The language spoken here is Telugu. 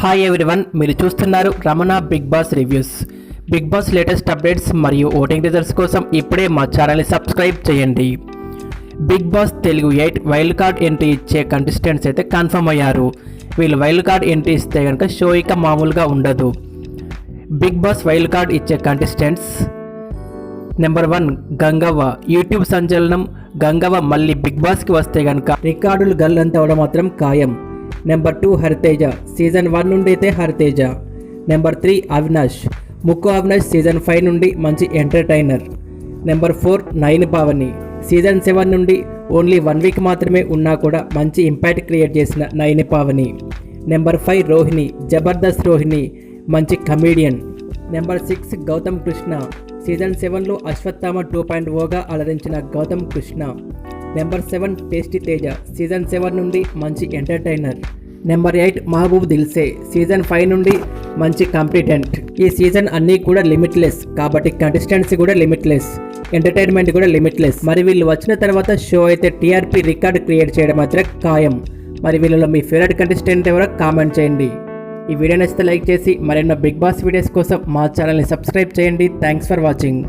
హాయ్ ఎవ్రీవన్, మీరు చూస్తున్నారు Ramana Bigg Boss reviews. Bigg Boss latest updates మరియు ఓటింగ్ రిజల్ట్స్ కోసం ఇప్పుడే మా ఛానల్ని సబ్స్క్రైబ్ చేయండి. Bigg Boss Telugu 8 wild card entry ఇచ్చే కంటెస్టెంట్స్ అయితే కన్ఫర్మ్ అయ్యారు. వీళ్ళు వైల్డ్ కార్డ్ ఎంట్రీ ఇస్తే కనుక షో ఇక మామూలుగా ఉండదు. బిగ్ బాస్ వైల్డ్ కార్డ్ ఇచ్చే కంటెస్టెంట్స్ నెంబర్ 1 గంగవ్వ. యూట్యూబ్ సంచలనం గంగవ్వ మళ్ళీ బిగ్ బాస్కి వస్తే కనుక రికార్డులు గల్లంతవడం మాత్రం ఖాయం. నెంబర్ 2 హరితేజ. సీజన్ 1 నుండి అయితే హరితేజ. నెంబర్ 3 అవినాష్. ముక్కు అవినాష్ సీజన్ 5 నుండి మంచి entertainer. Number 4 Nayani Pavani. Season 7 నుండి ఓన్లీ 1 వీక్ మాత్రమే ఉన్నా కూడా మంచి ఇంపాక్ట్ క్రియేట్ చేసిన నయని పావని. నెంబర్ 5 రోహిణి. జబర్దస్త్ రోహిణి, మంచి comedian. Number 6 Gautham Krishna. Season 7లో అశ్వత్థామ 2.0గా అలరించిన Gautham Krishna. Number 7 Tasty Teja. Season 7 నుండి మంచి entertainer. Number 8 Mehaboob Dilse. Season 5 నుండి మంచి కాంపిటెంట్. ఈ సీజన్ అన్నీ కూడా లిమిట్లెస్ కాబట్టి కంటెస్టెంట్స్ కూడా లిమిట్లెస్, ఎంటర్టైన్మెంట్ కూడా లిమిట్లెస్. మరి వీళ్ళు వచ్చిన తర్వాత షో అయితే టీఆర్పీ రికార్డ్ క్రియేట్ చేయడం మాత్రం ఖాయం. మరి వీళ్ళలో మీ ఫేవరెట్ కంటెస్టెంట్ ఎవరో కామెంట్ చేయండి. ఈ వీడియో నచ్చితే లైక్ చేసి మరెన్నో బిగ్ బాస్ వీడియోస్ కోసం మా ఛానల్ని సబ్స్క్రైబ్ చేయండి. Thanks for watching.